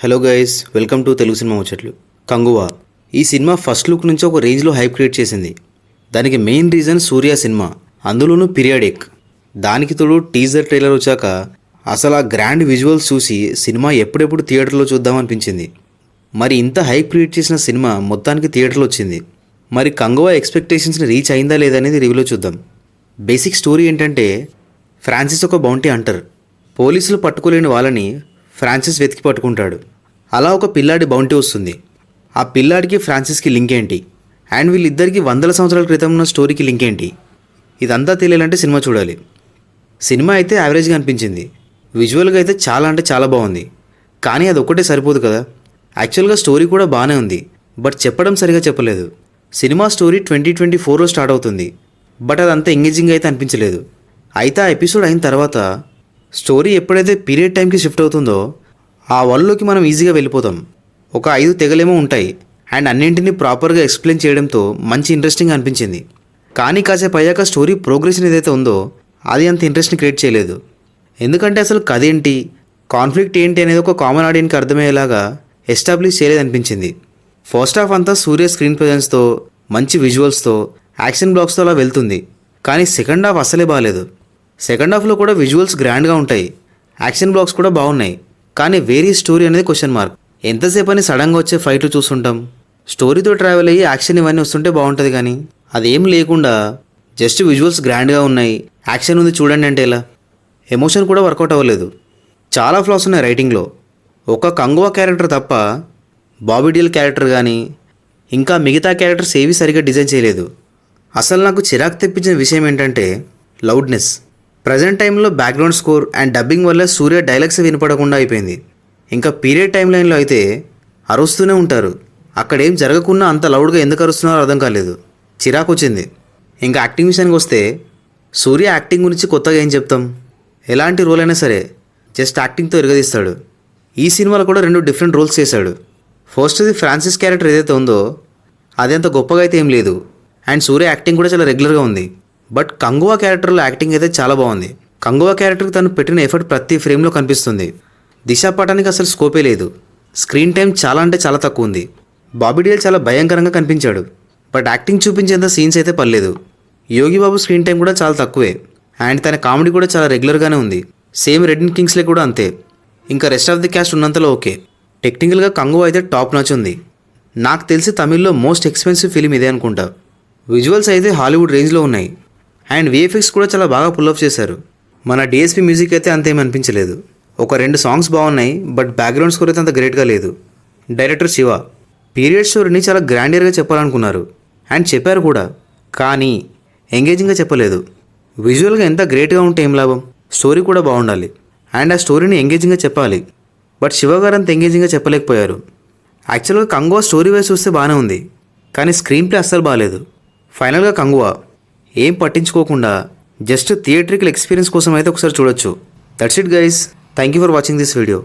Hello guys, welcome to Telugu cinema ముచ్చట్లు. కంగువా ఈ cinema first look నుంచి ఒక రేంజ్లో హైప్ క్రియేట్ చేసింది. దానికి మెయిన్ రీజన్ సూర్య సినిమా, అందులోనూ పీరియాడిక్. దానికి తోడు టీజర్ ట్రైలర్ వచ్చాక అసలు ఆ గ్రాండ్ విజువల్స్ చూసి సినిమా ఎప్పుడెప్పుడు థియేటర్లో చూద్దామనిపించింది. మరి ఇంత హైప్ క్రియేట్ చేసిన సినిమా మొత్తానికి థియేటర్లో వచ్చింది. మరి కంగువా ఎక్స్పెక్టేషన్స్ని రీచ్ అయిందా లేదా అనేది రివ్యూలో చూద్దాం. బేసిక్ స్టోరీ ఏంటంటే, ఫ్రాన్సిస్ ఒక బౌంటీ హంటర్. పోలీసులు పట్టుకోలేని వాళ్ళని ఫ్రాన్సిస్ వెతికి పట్టుకుంటాడు. అలా ఒక పిల్లాడి బౌంటీ వస్తుంది. ఆ పిల్లాడికి ఫ్రాన్సిస్కి లింక్ ఏంటి, అండ్ వీళ్ళిద్దరికి వందల సంవత్సరాల క్రితం ఉన్న స్టోరీకి లింక్ ఏంటి, ఇదంతా తెలియాలంటే సినిమా చూడాలి. సినిమా అయితే యావరేజ్గా అనిపించింది. విజువల్గా అయితే చాలా అంటే చాలా బాగుంది. కానీ అది ఒక్కటే సరిపోదు కదా. యాక్చువల్గా స్టోరీ కూడా బాగానే ఉంది, బట్ చెప్పడం సరిగా చెప్పలేదు. సినిమా స్టోరీ 2024లో స్టార్ట్ అవుతుంది, బట్ అది అంత ఎంగేజింగ్ అయితే అనిపించలేదు. అయితే ఆ ఎపిసోడ్ అయిన తర్వాత స్టోరీ ఎప్పుడైతే పీరియడ్ టైంకి షిఫ్ట్ అవుతుందో ఆ వరల్డ్లోకి మనం ఈజీగా వెళ్ళిపోతాం. ఒక 5 తెగలేమో ఉంటాయి, అండ్ అన్నింటినీ ప్రాపర్గా ఎక్స్ప్లెయిన్ చేయడంతో మంచి ఇంట్రెస్టింగ్ అనిపించింది. కానీ కాసేపు అయ్యాక స్టోరీ ప్రోగ్రెషన్ ఏదైతే ఉందో అది అంత ఇంట్రెస్ట్ని క్రియేట్ చేయలేదు. ఎందుకంటే అసలు కథ ఏంటి, కాన్ఫ్లిక్ట్ ఏంటి అనేది ఒక కామన్ ఆడియన్కి అర్థమయ్యేలాగా ఎస్టాబ్లిష్ చేయలేదనిపించింది. ఫస్ట్ హాఫ్ అంతా సూర్య స్క్రీన్ ప్రెజెన్స్తో, మంచి విజువల్స్తో, యాక్షన్ బ్లాక్స్తో అలా వెళ్తుంది. కానీ సెకండ్ హాఫ్ అసలే బాగాలేదు. సెకండ్ హాఫ్లో కూడా విజువల్స్ గ్రాండ్గా ఉంటాయి, యాక్షన్ బ్లాక్స్ కూడా బాగున్నాయి, కానీ వేరే స్టోరీ అనేది క్వశ్చన్ మార్క్. ఎంతసేపు అని సడన్గా వచ్చే ఫైట్లు చూస్తుంటాం. స్టోరీతో ట్రావెల్ అయ్యి యాక్షన్ ఇవన్నీ వస్తుంటే బాగుంటుంది, కానీ అదేం లేకుండా జస్ట్ విజువల్స్ గ్రాండ్గా ఉన్నాయి, యాక్షన్ ఉంది చూడండి అంటే ఎలా? ఎమోషన్ కూడా వర్కౌట్ అవ్వలేదు. చాలా ఫ్లాస్ ఉన్నాయి రైటింగ్లో. ఒక కంగువా క్యారెక్టర్ తప్ప బాబీ డీల్ క్యారెక్టర్ కానీ ఇంకా మిగతా క్యారెక్టర్స్ ఏవి సరిగ్గా డిజైన్ చేయలేదు. అసలు నాకు చిరాకు తెప్పించిన విషయం ఏంటంటే లౌడ్నెస్. ప్రజెంట్ టైంలో బ్యాక్గ్రౌండ్ స్కోర్ అండ్ డబ్బింగ్ వల్ల సూర్య డైలాగ్స్ వినపడకుండా అయిపోయింది. ఇంకా పీరియడ్ టైం లైన్లో అయితే అరుస్తూనే ఉంటారు. అక్కడేం జరగకుండా అంత లౌడ్గా ఎందుకు అరుస్తున్నారో అర్థం కాలేదు, చిరాకు వచ్చింది. ఇంకా యాక్టింగ్ విషయానికి వస్తే సూర్య యాక్టింగ్ గురించి కొత్తగా ఏం చెప్తాం. ఎలాంటి రోల్ అయినా సరే జస్ట్ యాక్టింగ్తో ఎరగదీస్తాడు. ఈ సినిమాలో కూడా 2 డిఫరెంట్ రోల్స్ చేశాడు. ఫస్ట్ది ఫ్రాన్సిస్ క్యారెక్టర్ ఏదైతే ఉందో అది అంత గొప్పగా అయితే ఏం లేదు, అండ్ సూర్య యాక్టింగ్ కూడా చాలా రెగ్యులర్గా ఉంది. బట్ కంగువా క్యారెక్టర్లో యాక్టింగ్ అయితే చాలా బాగుంది. కంగువా క్యారెక్టర్కి తను పెట్టిన ఎఫర్ట్ ప్రతి ఫ్రేమ్లో కనిపిస్తుంది. దిశా పటానికి అసలు స్కోపే లేదు. స్క్రీన్ టైం చాలా అంటే చాలా తక్కువ ఉంది. బాబీ డీల్ చాలా భయంకరంగా కనిపించాడు, బట్ యాక్టింగ్ చూపించేంత సీన్స్ అయితే పర్లేదు. యోగి బాబు స్క్రీన్ టైం కూడా చాలా తక్కువే, అండ్ తన కామెడీ కూడా చాలా రెగ్యులర్గానే ఉంది. సేమ్ రెడ్ అండ్ కింగ్స్లే కూడా అంతే. ఇంకా రెస్ట్ ఆఫ్ ది క్యాస్ట్ ఉన్నంతలో ఓకే. టెక్నికల్గా కంగువా అయితే టాప్ నాచ్ ఉంది. నాకు తెలిసి తమిళ్లో మోస్ట్ ఎక్స్పెన్సివ్ ఫిలిం ఇదే అనుకుంటా. విజువల్స్ అయితే హాలీవుడ్ రేంజ్లో ఉన్నాయి, అండ్ విఎఫ్ఎక్స్ కూడా చాలా బాగా పుల్అప్ చేశారు. మన డిఎస్పి మ్యూజిక్ అయితే అంతేం అనిపించలేదు. ఒక 2 సాంగ్స్ బాగున్నాయి, బట్ బ్యాక్గ్రౌండ్ స్కోర్ అయితే అంత గ్రేట్గా లేదు. డైరెక్టర్ శివ పీరియడ్ స్టోరీని చాలా గ్రాండియర్గా చెప్పాలనుకున్నారు, అండ్ చెప్పారు కూడా, కానీ ఎంగేజింగ్గా చెప్పలేదు. విజువల్గా ఎంత గ్రేట్గా ఉంటే ఏం లాభం, స్టోరీ కూడా బాగుండాలి, అండ్ ఆ స్టోరీని ఎంగేజింగ్గా చెప్పాలి. బట్ శివ గారు అంత ఎంగేజింగ్గా చెప్పలేకపోయారు. యాక్చువల్గా కంగువా స్టోరీ వైజ్ చూస్తే బాగానే ఉంది, కానీ స్క్రీన్ ప్లే అస్సలు బాగాలేదు. ఫైనల్గా కంగువా ఏం పట్టించుకోకుండా జస్ట్ థియేట్రికల్ ఎక్స్పీరియన్స్ కోసం అయితే ఒకసారి చూడొచ్చు. That's it guys, thank you for watching this video.